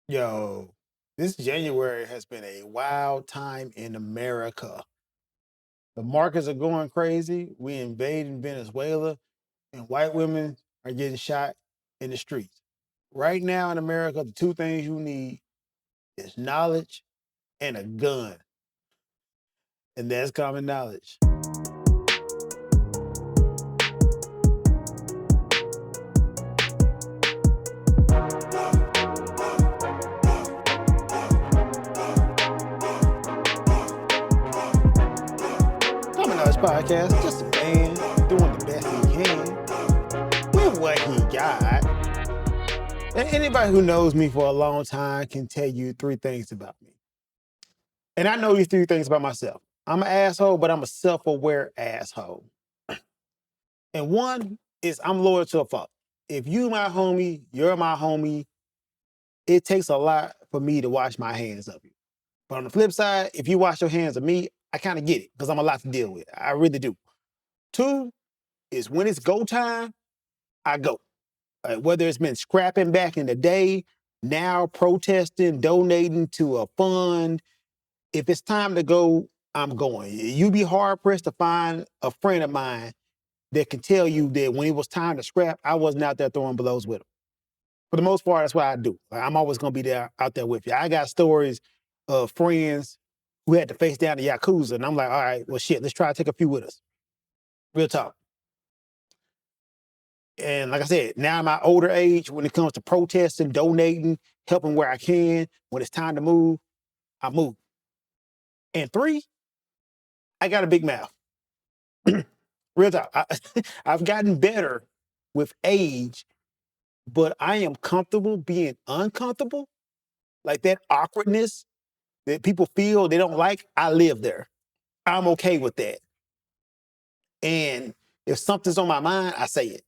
Yo, this January has been a wild time in America. The markets are going crazy. We invading Venezuela, and white women are getting shot in the streets. Right now in America, the two things you need is knowledge and a gun. And that's common knowledge. Common Knowledge Podcast, just a man doing the best he can with what he got. And anybody who knows me for a long time can tell you three things about me. And I know these three things about myself. I'm an asshole, but I'm a self-aware asshole. And one is I'm loyal to a fault. If you my homie, you're my homie, it takes a lot for me to wash my hands of you. But on the flip side, if you wash your hands of me, I kind of get it because I'm a lot to deal with. I really do. Two is when it's go time, I go. Whether it's been scrapping back in the day, now protesting, donating to a fund, if it's time to go, I'm going. You be hard pressed to find a friend of mine that can tell you that when it was time to scrap, I wasn't out there throwing blows with them. For the most part, that's what I do. I'm always gonna be there out there with you. I got stories of friends who had to face down the Yakuza, and I'm like, all right, well, shit, let's try to take a few with us. Real talk. And like I said, now in my older age, when it comes to protesting, donating, helping where I can, when it's time to move, I move. And three, I got a big mouth. Real talk. I've gotten better with age, but I am comfortable being uncomfortable. Like that awkwardness that people feel they don't like, I live there. I'm okay with that. And if something's on my mind, I say it.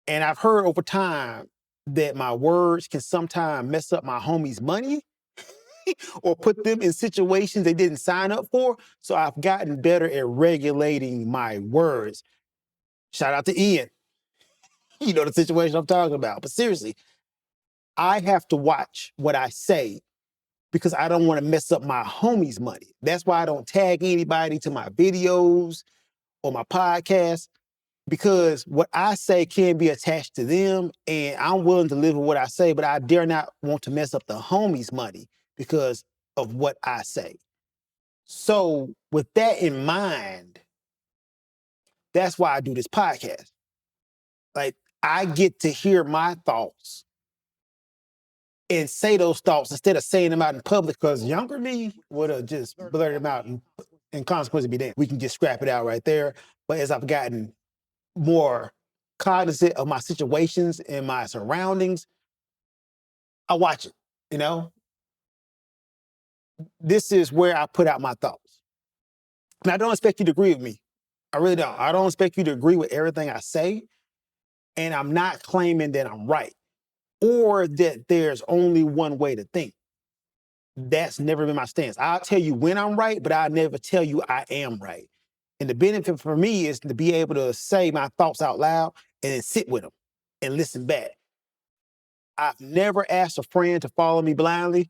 And I've heard over time that my words can sometimes mess up my homies' money or put them in situations they didn't sign up for. So I've gotten better at regulating my words. Shout out to Ian. You know the situation I'm talking about. But seriously, I have to watch what I say because I don't want to mess up my homies' money. That's why I don't tag anybody to my videos or my podcast, because what I say can be attached to them, and I'm willing to live with what I say, but I dare not want to mess up the homies' money because of what I say. So with that in mind, that's why I do this podcast. Like, I get to hear my thoughts and say those thoughts instead of saying them out in public, because younger me would have just blurted them out and consequences be damned. We can just scrap it out right there. But as I've gotten more cognizant of my situations and my surroundings, I watch it, you know? This is where I put out my thoughts. And I don't expect you to agree with me. I really don't. I don't expect you to agree with everything I say. And I'm not claiming that I'm right or that there's only one way to think. That's never been my stance. I'll tell you when I'm right, but I'll never tell you I am right. And the benefit for me is to be able to say my thoughts out loud and then sit with them and listen back. I've never asked a friend to follow me blindly,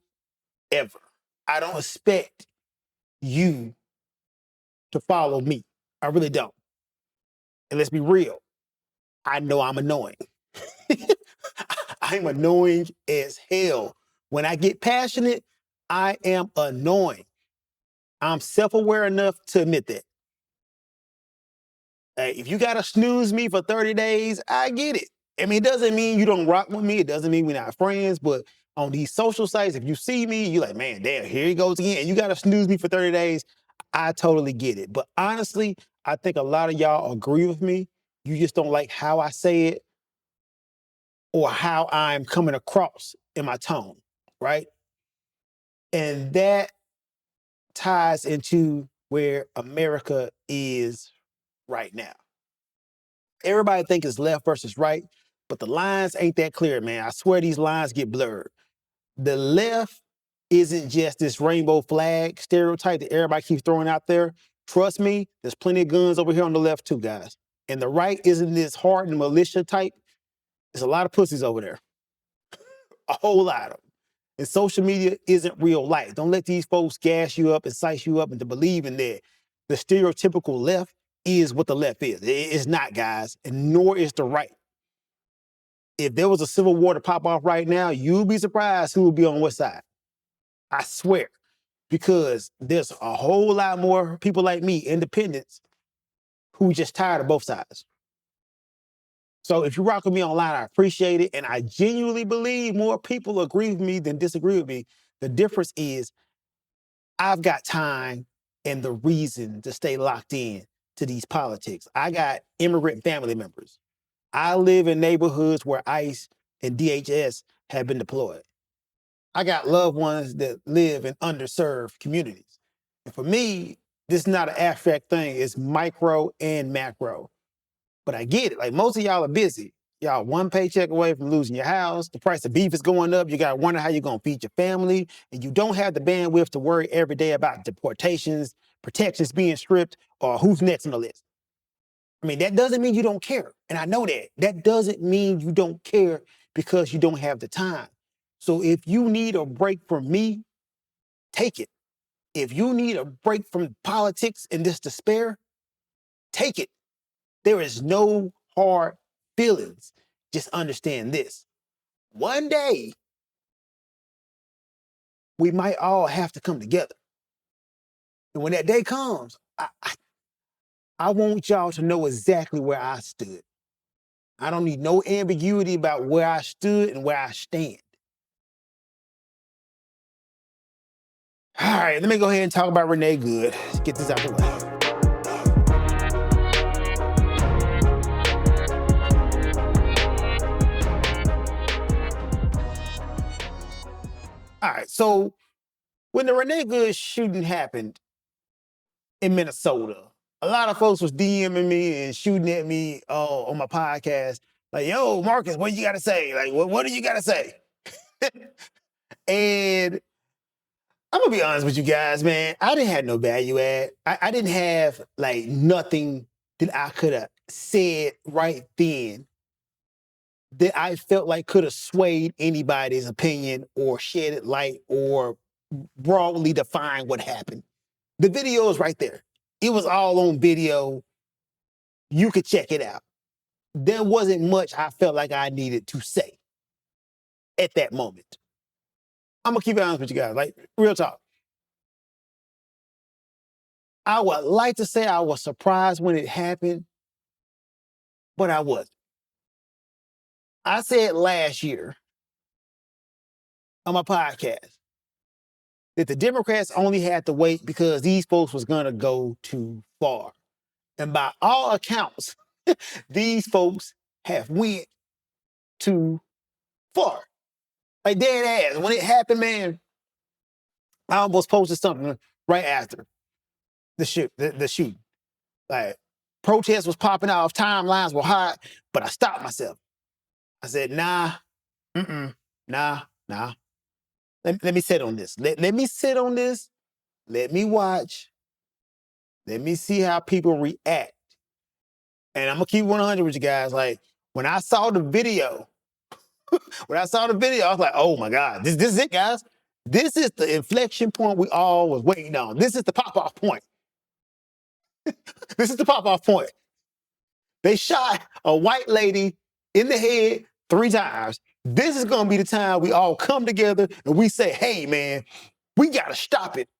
ever. I don't expect you to follow me. I really don't. And let's be real, I know I'm annoying. I'm annoying as hell. When I get passionate, I am annoying. I'm self-aware enough to admit that. Hey, if you gotta snooze me for 30 days, I get it. I mean, it doesn't mean you don't rock with me. It doesn't mean we're not friends, but on these social sites, if you see me, you're like, man, damn, here he goes again. And you gotta snooze me for 30 days. I totally get it. But honestly, I think a lot of y'all agree with me. You just don't like how I say it or how I'm coming across in my tone, right? And that ties into where America is right now. Everybody think it's left versus right, but the lines ain't that clear, man. I swear these lines get blurred. The left isn't just this rainbow flag stereotype that everybody keeps throwing out there. Trust me, there's plenty of guns over here on the left too, guys. And the right isn't this hardened militia type. There's a lot of pussies over there. A whole lot of them. And social media isn't real life. Don't let these folks gas you up, incite you up into believing that the stereotypical left is what the left is. It's not, guys, and nor is the right. If there was a civil war to pop off right now, you'd be surprised who would be on what side. I swear. Because there's a whole lot more people like me, independents, who just tired of both sides. So if you rock with me online, I appreciate it. And I genuinely believe more people agree with me than disagree with me. The difference is I've got time and the reason to stay locked in to these politics. I got immigrant family members. I live in neighborhoods where ICE and DHS have been deployed. I got loved ones that live in underserved communities. And for me, this is not an abstract thing. It's micro and macro. But I get it. Like, most of y'all are busy. Y'all one paycheck away from losing your house. The price of beef is going up. You got to wonder how you're going to feed your family. And you don't have the bandwidth to worry every day about deportations, protections being stripped, or who's next on the list. I mean, that doesn't mean you don't care. And I know that. That doesn't mean you don't care because you don't have the time. So if you need a break from me, take it. If you need a break from politics and this despair, take it. There is no hard feelings. Just understand this. One day, we might all have to come together. And when that day comes, I want y'all to know exactly where I stood. I don't need no ambiguity about where I stood and where I stand. All right, let me go ahead and talk about Renee Good. Let's get this out the way. All right, so when the Renee Good shooting happened in Minnesota, a lot of folks was DMing me and shooting at me on my podcast, like, yo, Marcus, what you got to say? Like, what do you got to say? And I'm gonna be honest with you guys, man. I didn't have no value add. I didn't have like nothing that I could have said right then that I felt like could have swayed anybody's opinion or shed light or broadly defined what happened. The video is right there. It was all on video. You could check it out. There wasn't much I felt like I needed to say at that moment. I'm gonna keep it honest with you guys, like, real talk. I would like to say I was surprised when it happened, but I wasn't. I said last year on my podcast that the Democrats only had to wait because these folks was gonna go too far. And by all accounts, these folks have went too far. Like, dead ass. When it happened, man, I almost posted something right after the shooting. Like, protests was popping off, timelines were hot, but I stopped myself. I said, nah, nah. Let me sit on this. Let me sit on this. Let me watch. Let me see how people react. And I'm gonna keep 100 with you guys. Like, when I saw the video, I was like, oh my God, this is it, guys. This is the inflection point we all was waiting on. This is the pop-off point. This is the pop-off point. They shot a white lady in the head 3 times. This is gonna be the time we all come together and we say, hey man, we gotta stop it.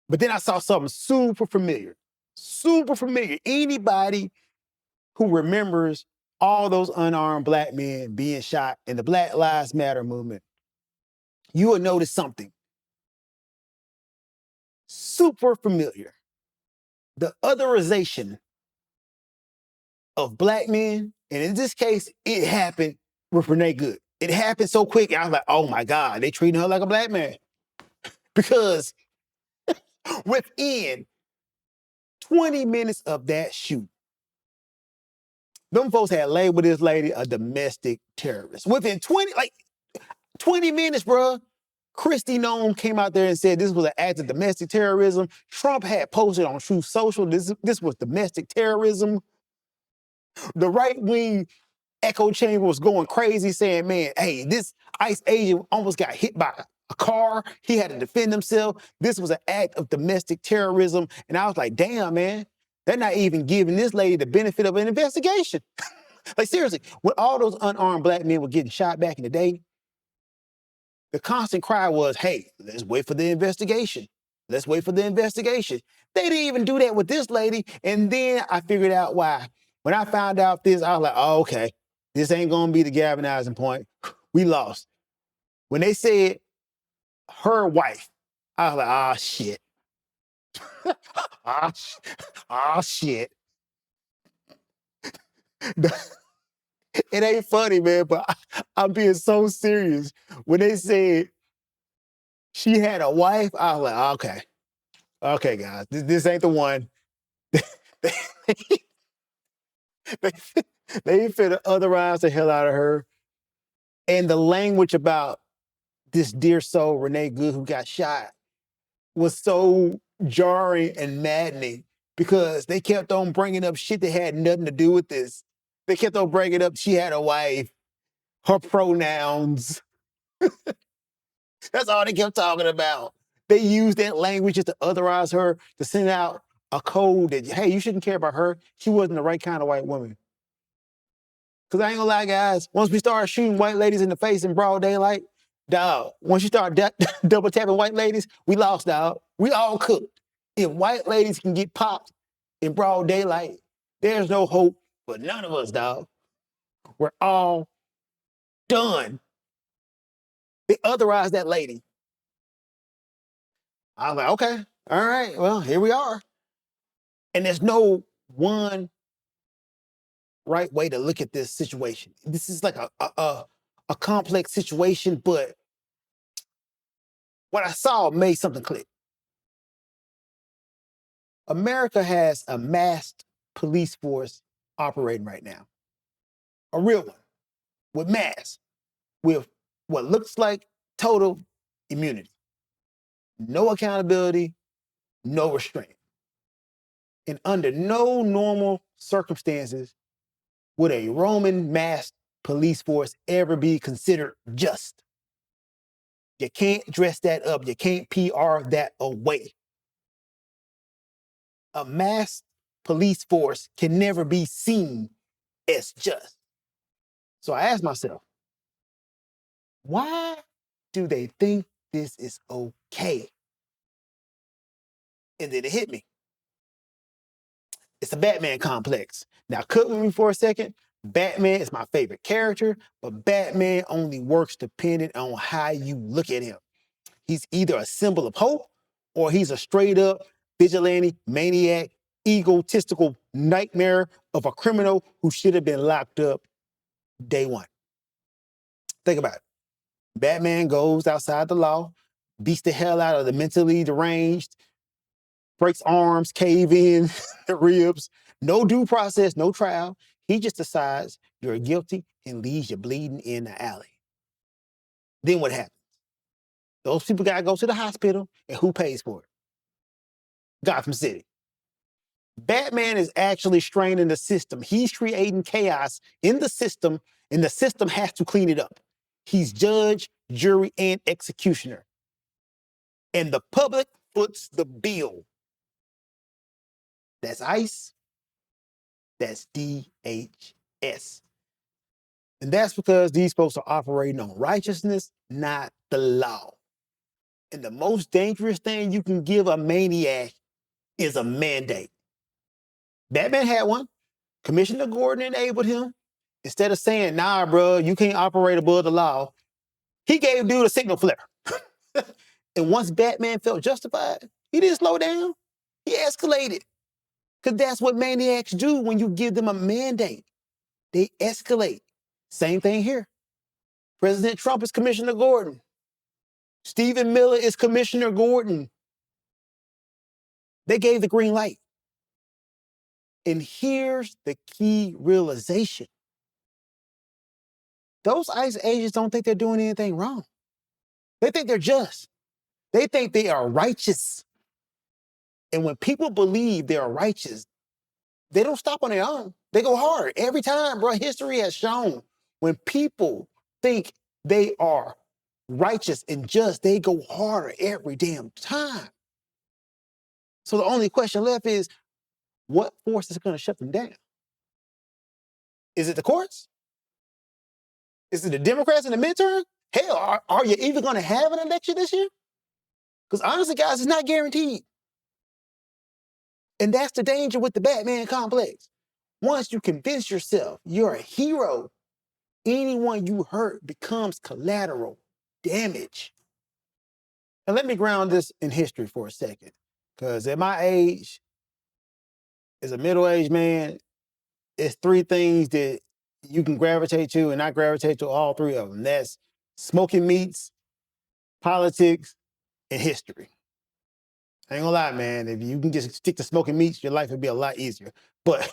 But then I saw something super familiar. Super familiar. Anybody who remembers all those unarmed black men being shot in the Black Lives Matter movement, you will notice something super familiar. The otherization of black men, and in this case, it happened with Renee Good. It happened so quick, I was like, oh my God, they treating her like a black man. Because within 20 minutes of that shoot, them folks had labeled this lady a domestic terrorist. Within 20 minutes, bro, Kristi Noem came out there and said this was an act of domestic terrorism. Trump had posted on Truth Social, this was domestic terrorism. The right wing echo chamber was going crazy saying, man, hey, this ICE agent almost got hit by a car. He had to defend himself. This was an act of domestic terrorism. And I was like, damn, man, they're not even giving this lady the benefit of an investigation. Like, seriously, when all those unarmed black men were getting shot back in the day, the constant cry was, hey, let's wait for the investigation. Let's wait for the investigation. They didn't even do that with this lady. And then I figured out why. When I found out this, I was like, oh, okay, this ain't gonna be the galvanizing point. We lost. When they said her wife, I was like, ah, shit. Ah, shit. It ain't funny, man, but I'm being so serious. When they said she had a wife, I was like, okay, guys, this ain't the one. they, they finna otherize the hell out of her. And the language about this dear soul, Renee Good, who got shot, was so jarring and maddening because they kept on bringing up shit that had nothing to do with this. They kept on bringing up she had a wife, her pronouns. That's all they kept talking about. They used that language just to otherize her, to send out a code that, hey, you shouldn't care about her. She wasn't the right kind of white woman. Because I ain't gonna lie, guys, once we start shooting white ladies in the face in broad daylight, dog, once you start double tapping white ladies, we lost, dog. We all cooked. If white ladies can get popped in broad daylight, there's no hope for none of us, dog. We're all done. They otherized that lady. I was like, okay, all right, well, here we are. And there's no one right way to look at this situation. This is like a complex situation, but what I saw made something click. America has a masked police force operating right now. A real one, with masks, with what looks like total immunity. No accountability, no restraint. And under no normal circumstances would a Roman masked police force ever be considered just. You can't dress that up. You can't PR that away. A masked police force can never be seen as just. So I asked myself, why do they think this is okay? And then it hit me. It's a Batman complex. Now, cook with me for a second. Batman is my favorite character, but Batman only works dependent on how you look at him. He's either a symbol of hope or he's a straight up vigilante, maniac, egotistical nightmare of a criminal who should have been locked up day one. Think about it. Batman goes outside the law, beats the hell out of the mentally deranged, breaks arms, cave in the ribs, no due process, no trial. He just decides you're guilty and leaves you bleeding in the alley. Then what happens? Those people gotta go to the hospital, and who pays for it? Gotham City. Batman is actually straining the system. He's creating chaos in the system, and the system has to clean it up. He's judge, jury, and executioner. And the public foots the bill. That's ICE. That's DHS. And that's because these folks are operating on righteousness, not the law. And the most dangerous thing you can give a maniac is a mandate. Batman had one. Commissioner Gordon enabled him. Instead of saying, nah, bro, you can't operate above the law, he gave dude a signal flare. And once Batman felt justified, he didn't slow down. He escalated. Because that's what maniacs do when you give them a mandate. They escalate. Same thing here. President Trump is Commissioner Gordon. Stephen Miller is Commissioner Gordon. They gave the green light. And here's the key realization. Those ICE agents don't think they're doing anything wrong. They think they're just. They think they are righteous. And when people believe they are righteous, They don't stop on their own. They go hard every time, bro. History has shown when people think they are righteous and just, they go harder every damn time. So the only question left is, what force is going to shut them down? Is it the courts? Is it the Democrats in the midterm? Hell, are you even going to have an election this year? Because honestly, guys, it's not guaranteed. And that's the danger with the Batman complex. Once you convince yourself you're a hero, anyone you hurt becomes collateral damage. And let me ground this in history for a second. Because at my age, as a middle-aged man, it's three things that you can gravitate to, and I gravitate to all three of them. That's smoking meats, politics, and history. I ain't gonna lie, man. If you can just stick to smoking meats, your life would be a lot easier. But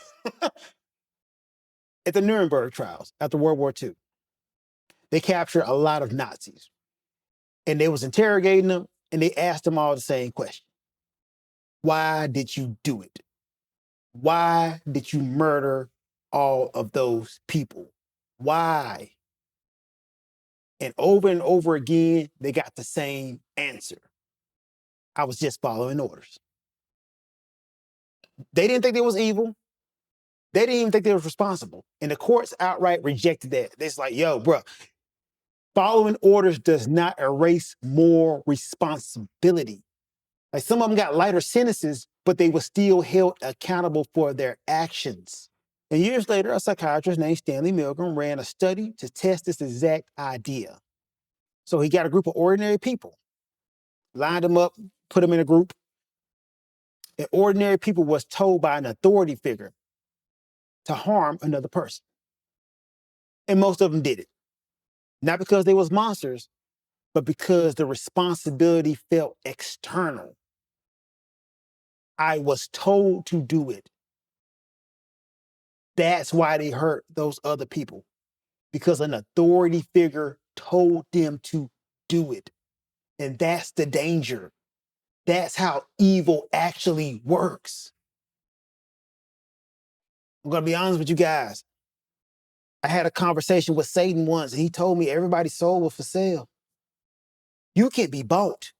at the Nuremberg Trials after World War II, they captured a lot of Nazis. And they was interrogating them, and they asked them all the same question. Why did you do it? Why did you murder all of those people? Why? And over again, they got the same answer. I was just following orders. They didn't think they was evil. They didn't even think they was responsible. And the courts outright rejected that. They're like, yo, bro, following orders does not erase moral responsibility. Like some of them got lighter sentences, but they were still held accountable for their actions. And years later, a psychiatrist named Stanley Milgram ran a study to test this exact idea. So he got a group of ordinary people, lined them up, put them in a group. And ordinary people was told by an authority figure to harm another person. And most of them did it. Not because they was monsters, but because the responsibility felt external. I was told to do it. That's why they hurt those other people. Because an authority figure told them to do it. And that's the danger. That's how evil actually works. I'm gonna be honest with you guys. I had a conversation with Satan once, and he told me everybody's soul was for sale. You can be bought.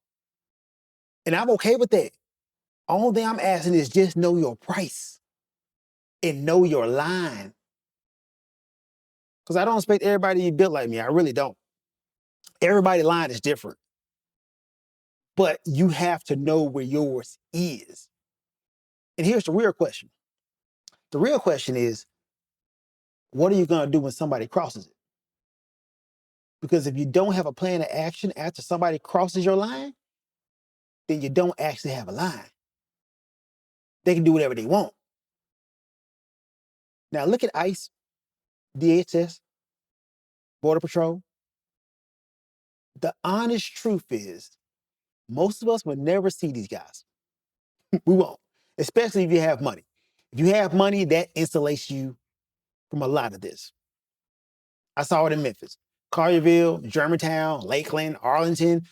And I'm okay with that. All thing I'm asking is just know your price and know your line. Because I don't expect everybody to be built like me. I really don't. Everybody's line is different. But you have to know where yours is. And here's the real question. The real question is, what are you going to do when somebody crosses it? Because if you don't have a plan of action after somebody crosses your line, then you don't actually have a line. They can do whatever they want. Now look at ICE, DHS, Border Patrol. The honest truth is, most of us will never see these guys. We won't, especially if you have money. If you have money, that insulates you from a lot of this. I saw it in Memphis, Collierville, Germantown, Lakeland, Arlington.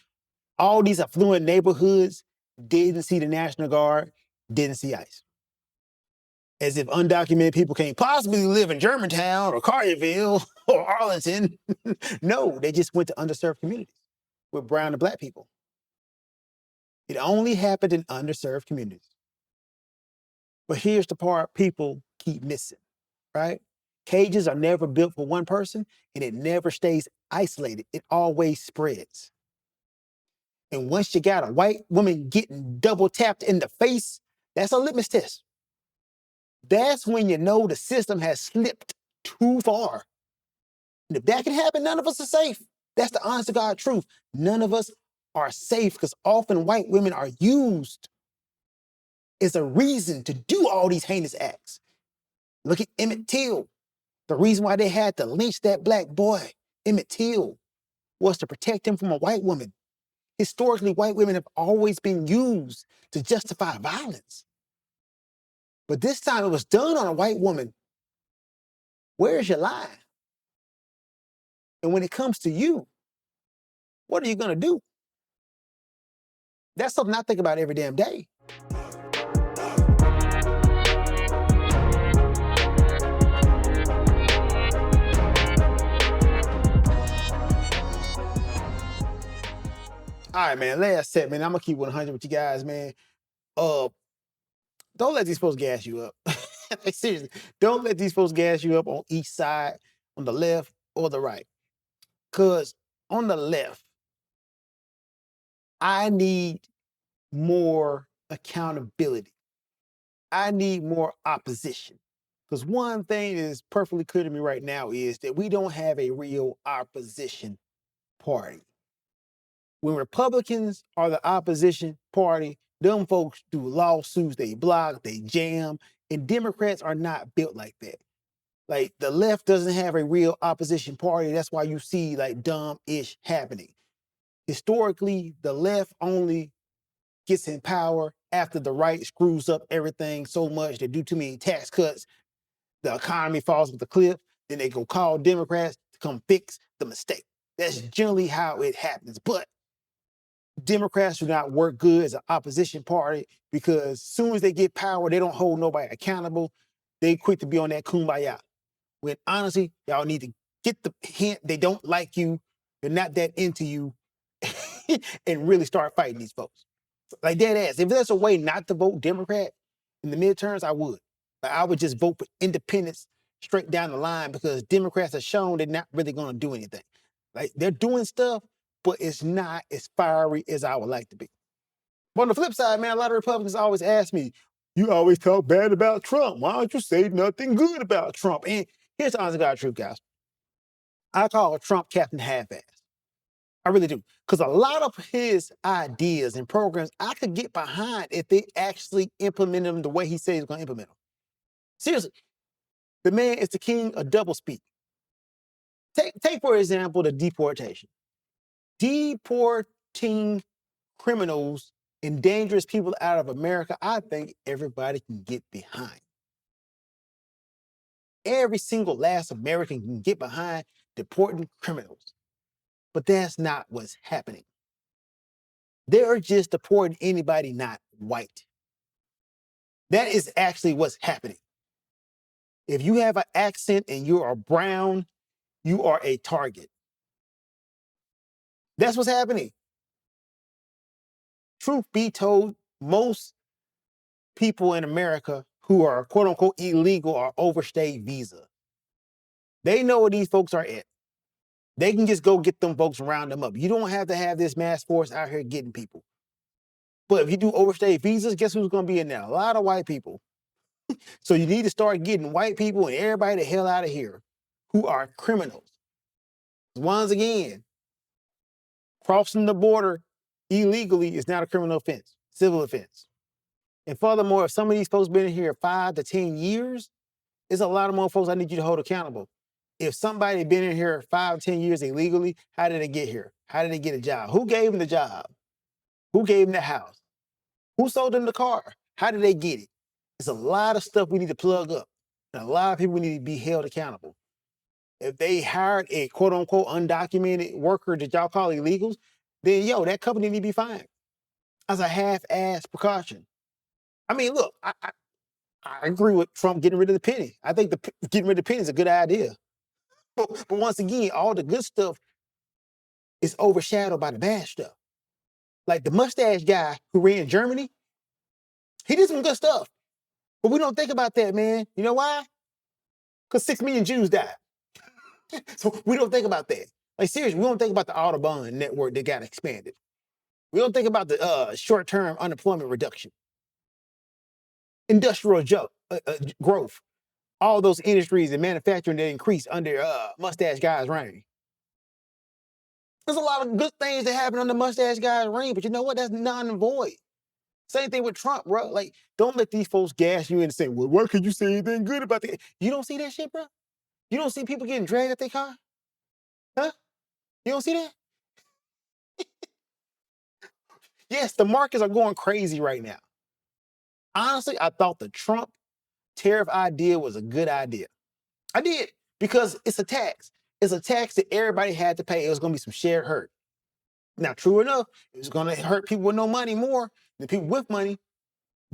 All these affluent neighborhoods didn't see the National Guard, didn't see ICE. As if undocumented people can't possibly live in Germantown or Collierville or Arlington. No, they just went to underserved communities with brown and black people. It only happened in underserved communities. But here's the part people keep missing, right? Cages are never built for one person, and it never stays isolated. It always spreads. And once you got a white woman getting double tapped in the face, that's a litmus test. That's when you know the system has slipped too far. And if that can happen, none of us are safe. That's the honest to God truth. None of us are safe because often white women are used as a reason to do all these heinous acts. Look at Emmett Till. The reason why they had to lynch that black boy, Emmett Till, was to protect him from a white woman. Historically, white women have always been used to justify violence. But this time it was done on a white woman. Where's your line? And when it comes to you, what are you gonna do? That's something I think about every damn day. All right, man. Last set, man. I'm gonna keep 100 with you guys, man. Uh, don't let these folks gas you up. Like, seriously, don't let these folks gas you up on each side, on the left or the right. Cause on the left, I need more accountability. I need more opposition. Because one thing that is perfectly clear to me right now is that we don't have a real opposition party. When Republicans are the opposition party, them folks do lawsuits, they block, they jam, and Democrats are not built like that. Like the left doesn't have a real opposition party. That's why you see like dumb-ish happening. Historically, the left only gets in power after the right screws up everything so much they do too many tax cuts, the economy falls off the cliff, then they go call Democrats to come fix the mistake. That's generally how it happens. But Democrats do not work good as an opposition party because as soon as they get power, they don't hold nobody accountable. They quick to be on that kumbaya. When honestly, y'all need to get the hint they don't like you, they're not that into you, and really start fighting these folks. Like dead ass. If there's a way not to vote Democrat in the midterms, I would. Like, I would just vote for independents straight down the line because Democrats have shown they're not really going to do anything. Like they're doing stuff, but it's not as fiery as I would like to be. But on the flip side, man, a lot of Republicans always ask me, you always talk bad about Trump. Why don't you say nothing good about Trump? And here's the honest God truth, guys. I call Trump Captain Half-Ass. I really do. Because a lot of his ideas and programs I could get behind if they actually implement them the way he said he's going to implement them. Seriously, the man is the king of double speak. Take for example, the deportation. Deporting criminals and dangerous people out of America, I think everybody can get behind. Every single last American can get behind deporting criminals. But that's not what's happening. They're just deporting anybody not white. That is actually what's happening. If you have an accent and you are brown, you are a target. That's what's happening. Truth be told, most people in America who are quote unquote illegal or overstayed visa. They know where these folks are at. They can just go get them folks and round them up. You don't have to have this mass force out here getting people. But if you do overstayed visas, guess who's going to be in there? A lot of white people. So you need to start getting white people and everybody the hell out of here who are criminals. Once again, crossing the border illegally is not a criminal offense, civil offense. And furthermore, if some of these folks been in here 5 to 10 years, it's a lot of more folks I need you to hold accountable. If somebody been in here 5 to 10 years illegally, how did they get here? How did they get a job? Who gave them the job? Who gave them the house? Who sold them the car? How did they get it? It's a lot of stuff we need to plug up. And a lot of people need to be held accountable. If they hired a quote unquote undocumented worker that y'all call illegals, then yo, that company need to be fined. As a half-ass precaution. I mean, look, I agree with Trump getting rid of the penny. I think getting rid of the penny is a good idea. But once again, all the good stuff is overshadowed by the bad stuff. Like the mustache guy who ran Germany, he did some good stuff. But we don't think about that, man. You know why? Because 6 million Jews died. So we don't think about that. Like seriously, we don't think about the Autobahn network that got expanded. We don't think about the short-term unemployment reduction, industrial growth, all those industries and manufacturing that increased under mustache guy's reign. There's a lot of good things that happen under mustache guy's reign, but you know what? That's non and void. Same thing with Trump, bro. Like, don't let these folks gas you in and say, well, what could you say anything good about that? You don't see that shit, bro? You don't see people getting dragged at their car? Huh? You don't see that? Yes, the markets are going crazy right now. Honestly, I thought the Trump tariff idea was a good idea. I did, because it's a tax. It's a tax that everybody had to pay. It was going to be some shared hurt. Now, true enough, it was going to hurt people with no money more than people with money.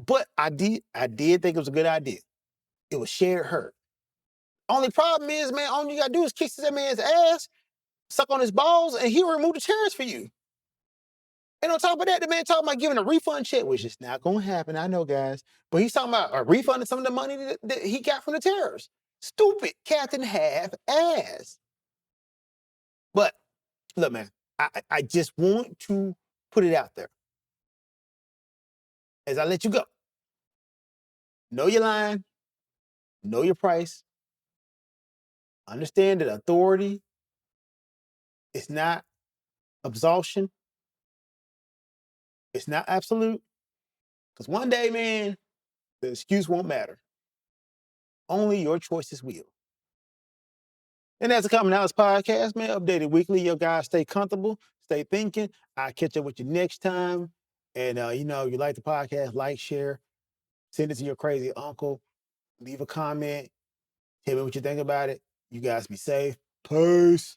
But I did think it was a good idea. It was shared hurt. Only problem is, man, all you got to do is kiss that man's ass, suck on his balls, and he'll remove the tariffs for you. And on top of that, the man talking about giving a refund check, which is not going to happen. I know, guys. But he's talking about a refund of some of the money that he got from the terrorists. Stupid Captain Half Ass. But look, man, I just want to put it out there. As I let you go, know your line, know your price, understand that authority is not absolution. It's not absolute. Because one day, man, the excuse won't matter. Only your choices will. And that's a Common Knowledge podcast, man. Updated weekly. Your guys stay comfortable, stay thinking. I'll catch up with you next time. And, you like the podcast, like, share, send it to your crazy uncle, leave a comment, tell me what you think about it. You guys be safe. Peace.